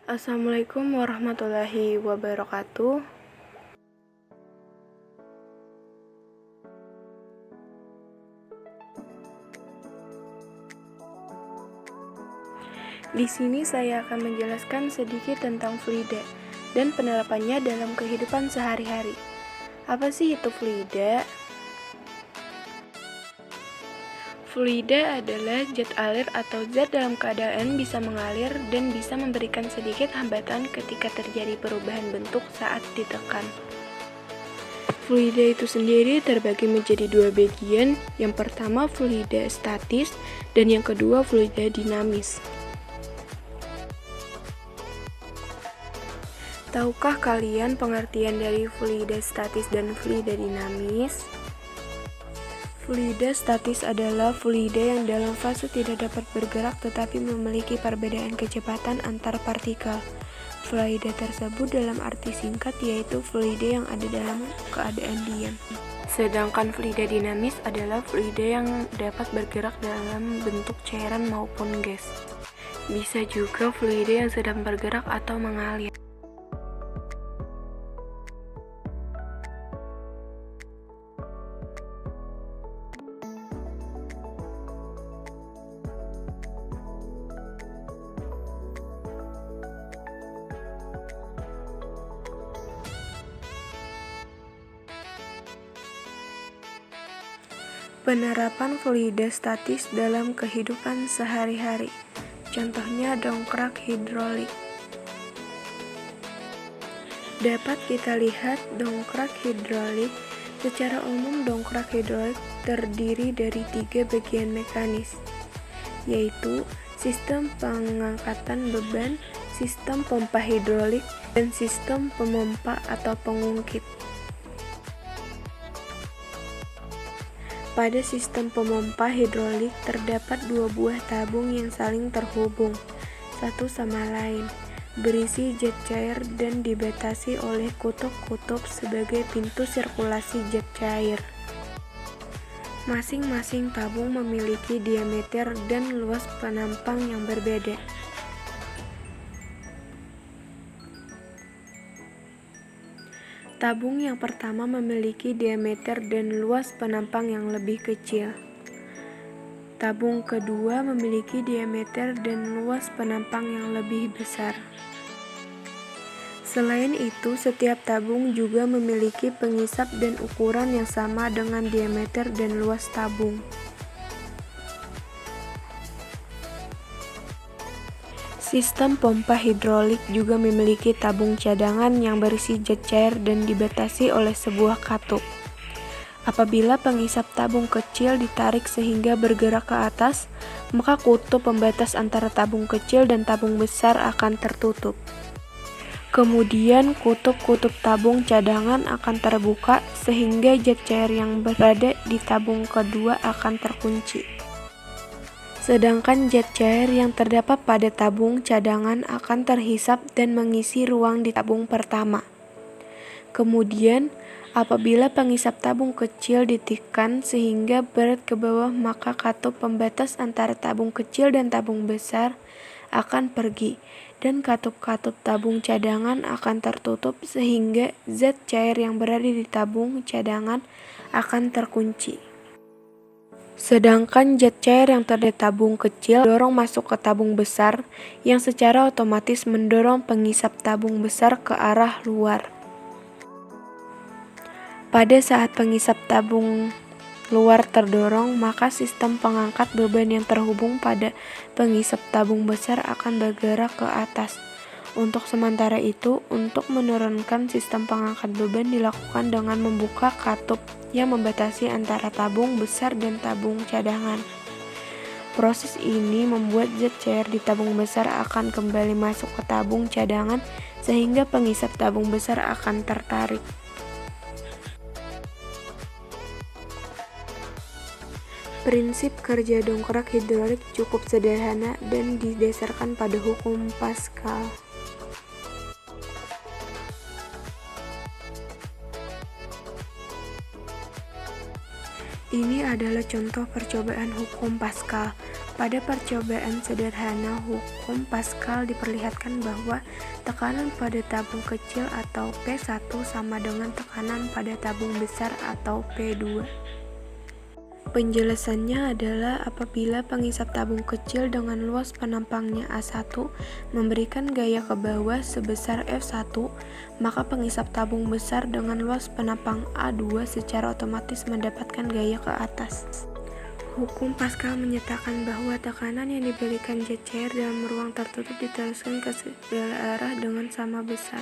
Assalamualaikum warahmatullahi wabarakatuh. Di sini saya akan menjelaskan sedikit tentang fluida dan penerapannya dalam kehidupan sehari-hari. Apa sih itu fluida? Fluida adalah zat alir atau zat dalam keadaan bisa mengalir dan bisa memberikan sedikit hambatan ketika terjadi perubahan bentuk saat ditekan. Fluida itu sendiri terbagi menjadi dua bagian. Yang pertama fluida statis dan yang kedua fluida dinamis. Tahukah kalian pengertian dari fluida statis dan fluida dinamis? Fluida statis adalah fluida yang dalam fase tidak dapat bergerak tetapi memiliki perbedaan kecepatan antar partikel. Fluida tersebut dalam arti singkat yaitu fluida yang ada dalam keadaan diam. Sedangkan fluida dinamis adalah fluida yang dapat bergerak dalam bentuk cairan maupun gas. Bisa juga fluida yang sedang bergerak atau mengalir. Penerapan fluida statis dalam kehidupan sehari-hari. Contohnya dongkrak hidrolik. Dapat kita lihat dongkrak hidrolik. Secara umum dongkrak hidrolik terdiri dari 3 bagian mekanis, yaitu sistem pengangkatan beban, sistem pompa hidrolik, dan sistem pemompa atau pengungkit. Pada sistem pemompa hidrolik terdapat 2 buah tabung yang saling terhubung satu sama lain, berisi zat cair dan dibatasi oleh kutub-kutub sebagai pintu sirkulasi zat cair. Masing-masing tabung memiliki diameter dan luas penampang yang berbeda. Tabung yang pertama memiliki diameter dan luas penampang yang lebih kecil. Tabung kedua memiliki diameter dan luas penampang yang lebih besar. Selain itu, setiap tabung juga memiliki pengisap dan ukuran yang sama dengan diameter dan luas tabung. Sistem pompa hidrolik juga memiliki tabung cadangan yang berisi zat cair dan dibatasi oleh sebuah katup. Apabila pengisap tabung kecil ditarik sehingga bergerak ke atas, maka kutub pembatas antara tabung kecil dan tabung besar akan tertutup. Kemudian kutub-kutub tabung cadangan akan terbuka sehingga zat cair yang berada di tabung kedua akan terkunci. Sedangkan zat cair yang terdapat pada tabung cadangan akan terhisap dan mengisi ruang di tabung pertama. Kemudian, apabila pengisap tabung kecil ditekan sehingga berat ke bawah, maka katup pembatas antara tabung kecil dan tabung besar akan pergi, dan katup-katup tabung cadangan akan tertutup sehingga zat cair yang berada di tabung cadangan akan terkunci. Sedangkan zat cair yang terdapat di tabung kecil dorong masuk ke tabung besar yang secara otomatis mendorong pengisap tabung besar ke arah luar. Pada saat pengisap tabung luar terdorong, maka sistem pengangkat beban yang terhubung pada pengisap tabung besar akan bergerak ke atas. Untuk sementara itu, untuk menurunkan sistem pengangkat beban dilakukan dengan membuka katup yang membatasi antara tabung besar dan tabung cadangan. Proses ini membuat zat cair di tabung besar akan kembali masuk ke tabung cadangan sehingga pengisap tabung besar akan tertarik. Prinsip kerja dongkrak hidrolik cukup sederhana dan didasarkan pada hukum Pascal. Ini adalah contoh percobaan hukum Pascal. Pada percobaan sederhana hukum Pascal diperlihatkan bahwa tekanan pada tabung kecil atau P1 sama dengan tekanan pada tabung besar atau P2. Penjelasannya adalah apabila pengisap tabung kecil dengan luas penampangnya A1 memberikan gaya ke bawah sebesar F1, maka pengisap tabung besar dengan luas penampang A2 secara otomatis mendapatkan gaya ke atas. Hukum Pascal menyatakan bahwa tekanan yang diberikan zat cair dalam ruang tertutup diteruskan ke segala arah dengan sama besar.